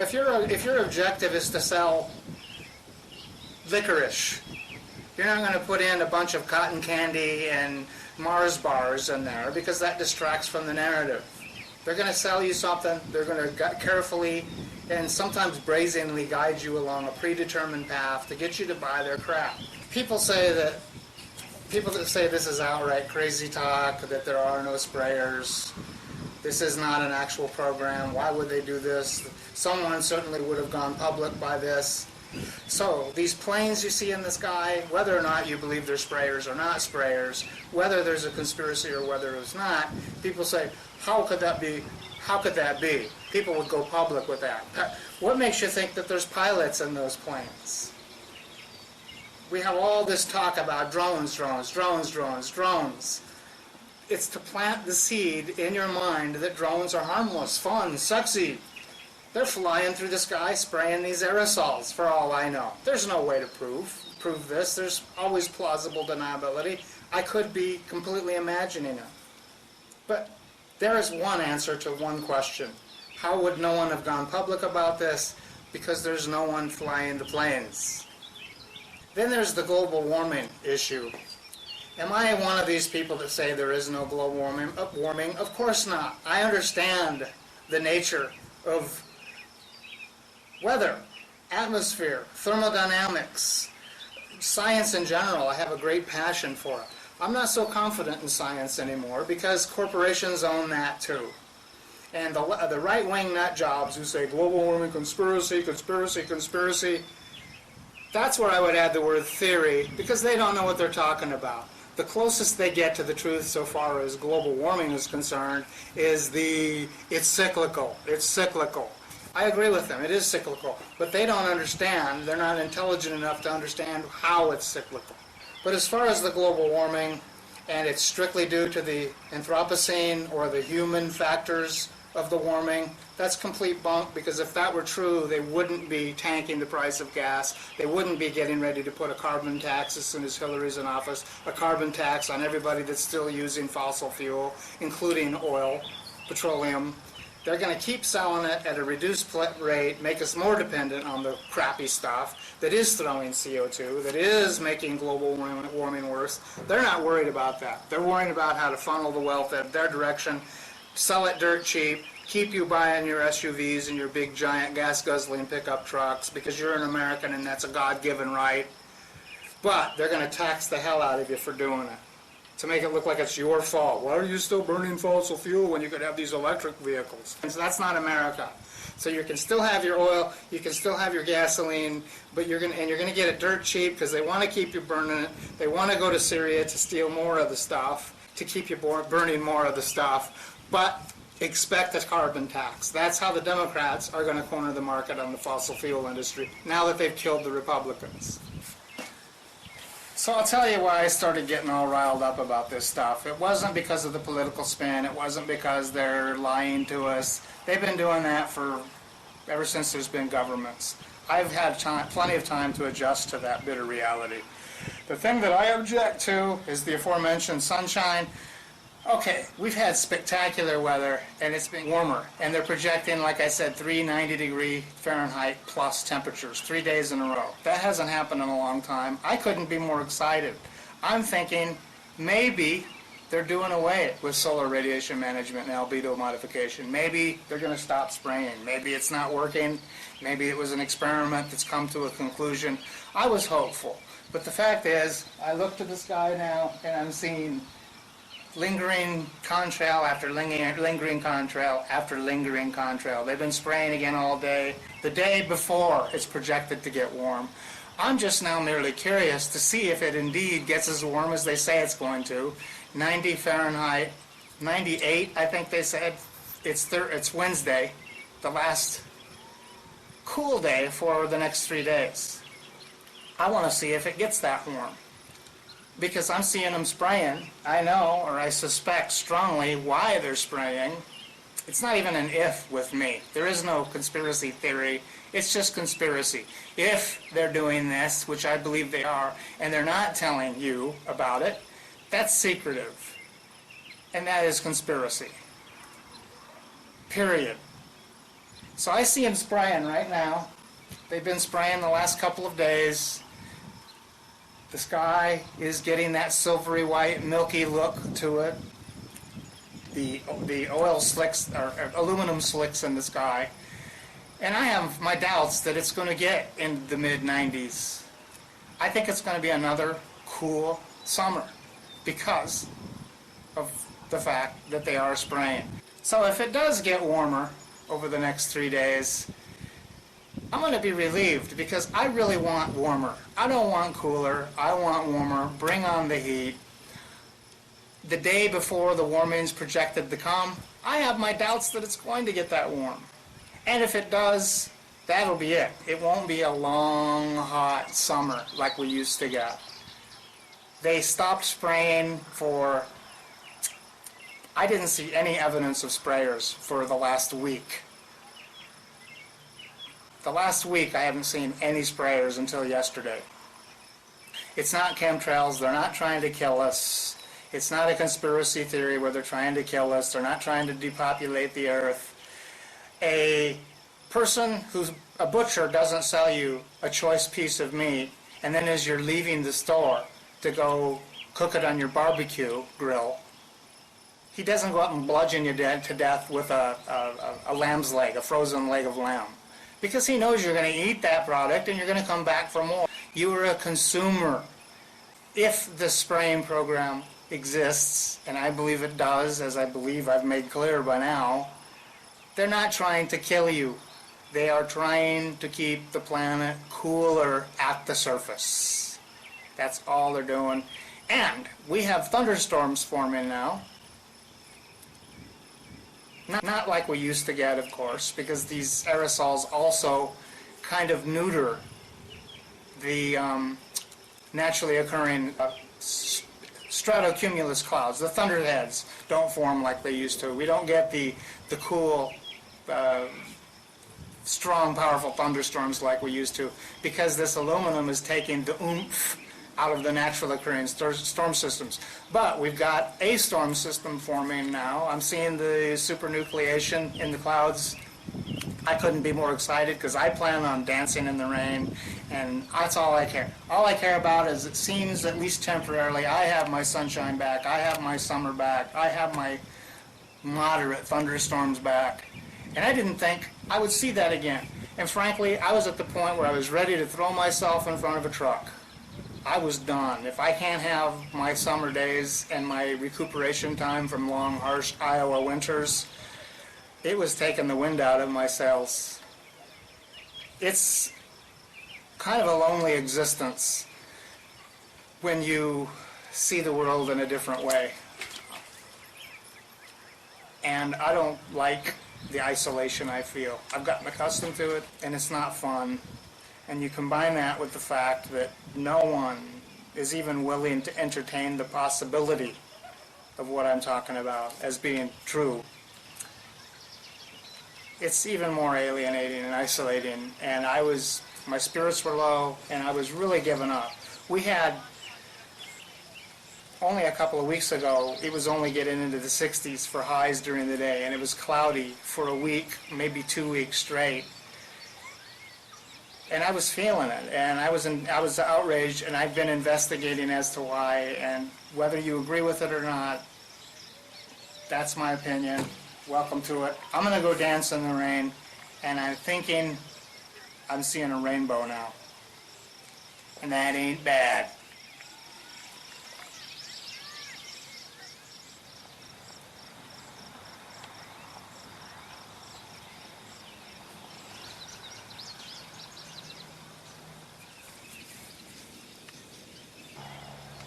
If your objective is to sell licorice, you're not going to put in a bunch of cotton candy and Mars bars in there because that distracts from the narrative. They're going to sell you something. They're going to carefully and sometimes brazenly guide you along a predetermined path to get you to buy their crap. People that say this is outright crazy talk, that there are no sprayers, this is not an actual program, why would they do this? Someone certainly would have gone public by this. So these planes you see in the sky, whether or not you believe they're sprayers or not sprayers, whether there's a conspiracy or whether it's not, people say, how could that be? How could that be? People would go public with that. What makes you think that there's pilots in those planes? We have all this talk about drones. It's to plant the seed in your mind that drones are harmless, fun, sexy. They're flying through the sky spraying these aerosols, for all I know. There's no way to prove this. There's always plausible deniability. I could be completely imagining it. But there is one answer to one question. How would no one have gone public about this? Because there's no one flying the planes. Then there's the global warming issue. Am I one of these people that say there is no global warming? Of course not. I understand the nature of weather, atmosphere, thermodynamics, science in general. I have a great passion for it. I'm not so confident in science anymore because corporations own that too. And the right-wing nut jobs who say global warming conspiracy, that's where I would add the word theory, because they don't know what they're talking about. The closest they get to the truth so far as global warming is concerned is it's cyclical. I agree with them, it is cyclical, but they don't understand, they're not intelligent enough to understand how it's cyclical. But as far as the global warming, and it's strictly due to the Anthropocene or the human factors of the warming, that's complete bunk, because if that were true, they wouldn't be tanking the price of gas. They wouldn't be getting ready to put a carbon tax as soon as Hillary's in office, a carbon tax on everybody that's still using fossil fuel, including oil, petroleum. They're going to keep selling it at a reduced rate, make us more dependent on the crappy stuff that is throwing CO2, that is making global warming worse. They're not worried about that. They're worried about how to funnel the wealth in their direction, sell it dirt cheap, keep you buying your SUVs and your big giant gas-guzzling pickup trucks because you're an American and that's a God-given right. But they're going to tax the hell out of you for doing it, to make it look like it's your fault. Why are you still burning fossil fuel when you could have these electric vehicles? And so that's not America. So you can still have your oil, you can still have your gasoline, but you're going to get it dirt cheap because they want to keep you burning it. They want to go to Syria to steal more of the stuff, to keep you burning more of the stuff. But expect a carbon tax. That's how the Democrats are going to corner the market on the fossil fuel industry now that they've killed the Republicans. So I'll tell you why I started getting all riled up about this stuff. It wasn't because of the political spin. It wasn't because they're lying to us. They've been doing that ever since there's been governments. I've had plenty of time to adjust to that bitter reality. The thing that I object to is the aforementioned sunshine. Okay, we've had spectacular weather, and it's been warmer, and they're projecting, like I said, 390-degree Fahrenheit plus temperatures 3 days in a row. That hasn't happened in a long time. I couldn't be more excited. I'm thinking maybe they're doing away with solar radiation management and albedo modification. Maybe they're going to stop spraying. Maybe it's not working. Maybe it was an experiment that's come to a conclusion. I was hopeful, but the fact is, I look to the sky now, and I'm seeing lingering contrail after lingering contrail after lingering contrail. They've been spraying again all day. The day before it's projected to get warm. I'm just now merely curious to see if it indeed gets as warm as they say it's going to. 90 Fahrenheit, 98 I think they said. It's Wednesday, the last cool day for the next 3 days. I want to see if it gets that warm, because I'm seeing them spraying. I know, or I suspect strongly, why they're spraying. It's not even an if with me. There is no conspiracy theory. It's just conspiracy. If they're doing this, which I believe they are, and they're not telling you about it, that's secretive. And that is conspiracy. Period. So I see them spraying right now. They've been spraying the last couple of days. The sky is getting that silvery white, milky look to it. The oil slicks, or aluminum slicks in the sky. And I have my doubts that it's going to get in the mid-90s. I think it's going to be another cool summer because of the fact that they are spraying. So if it does get warmer over the next 3 days, I'm going to be relieved because I really want warmer. I don't want cooler. I want warmer. Bring on the heat. The day before the warming's projected to come, I have my doubts that it's going to get that warm. And if it does, that'll be it. It won't be a long, hot summer like we used to get. They stopped spraying for... I didn't see any evidence of sprayers for the last week. The last week I haven't seen any sprayers until yesterday. It's not chemtrails. They're not trying to kill us. It's not a conspiracy theory where they're trying to kill us. They're not trying to depopulate the earth. A person who's a butcher doesn't sell you a choice piece of meat, and then as you're leaving the store to go cook it on your barbecue grill, he doesn't go out and bludgeon you to death with a lamb's leg, a frozen leg of lamb. Because he knows you're going to eat that product and you're going to come back for more. You are a consumer. If the spraying program exists, and I believe it does, as I believe I've made clear by now, they're not trying to kill you. They are trying to keep the planet cooler at the surface. That's all they're doing. And we have thunderstorms forming now. Not like we used to get, of course, because these aerosols also kind of neuter the naturally occurring stratocumulus clouds. The thunderheads don't form like they used to. We don't get the cool, strong, powerful thunderstorms like we used to, because this aluminum is taking the oomph out of the natural occurring storm systems. But we've got a storm system forming now. I'm seeing the supernucleation in the clouds. I couldn't be more excited because I plan on dancing in the rain, and that's all I care. All I care about is, it seems, at least temporarily, I have my sunshine back, I have my summer back, I have my moderate thunderstorms back. And I didn't think I would see that again. And frankly, I was at the point where I was ready to throw myself in front of a truck. I was done. If I can't have my summer days and my recuperation time from long, harsh Iowa winters, it was taking the wind out of my sails. It's kind of a lonely existence when you see the world in a different way. And I don't like the isolation I feel. I've gotten accustomed to it, and it's not fun. And you combine that with the fact that no one is even willing to entertain the possibility of what I'm talking about as being true. It's even more alienating and isolating, and my spirits were low, and I was really giving up. We had, only a couple of weeks ago, it was only getting into the 60s for highs during the day, and it was cloudy for a week, maybe 2 weeks straight. And I was feeling it, and I was outraged, and I've been investigating as to why, and whether you agree with it or not, that's my opinion. Welcome to it. I'm going to go dance in the rain, and I'm thinking I'm seeing a rainbow now. And that ain't bad.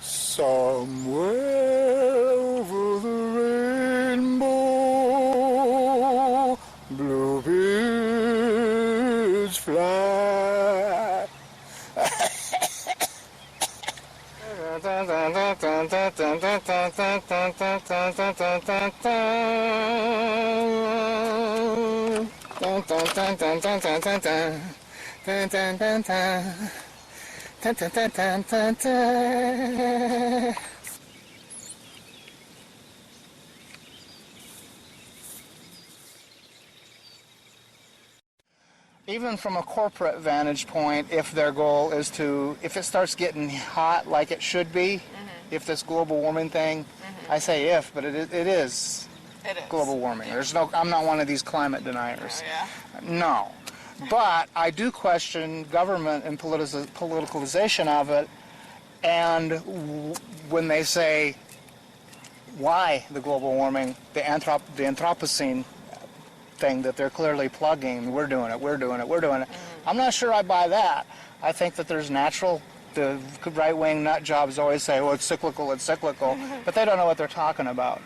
Somewhere over the rainbow, bluebirds fly. even from a corporate vantage point, if their goal is to, if it starts getting hot like it should be, if this global warming thing, I say if, but it is It is. global warming. There's no, I'm not one of these climate deniers. Oh, yeah. No. But I do question government and politicalization of it, and when they say, why the global warming, the Anthropocene thing that they're clearly plugging, we're doing it. I'm not sure I buy that. I think that there's natural, the right-wing nut jobs always say, well, it's cyclical, but they don't know what they're talking about.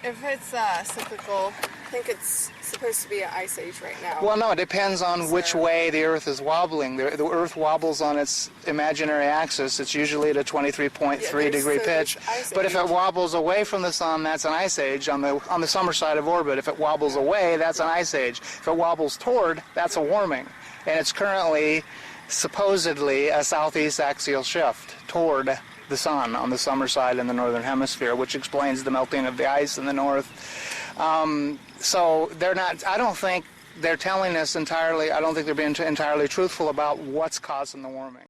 If it's cyclical, I think it's supposed to be an ice age right now. Well, no, it depends on which way the Earth is wobbling. The Earth wobbles on its imaginary axis. It's usually at a 23.3 degree pitch. But if it wobbles away from the sun, that's an ice age on the summer side of orbit. If it wobbles away, that's an ice age. If it wobbles toward, that's a warming. And it's currently supposedly a southeast axial shift toward the sun on the summer side in the northern hemisphere, which explains the melting of the ice in the north. So they're not, I don't think they're telling us entirely, I don't think they're being entirely truthful about what's causing the warming.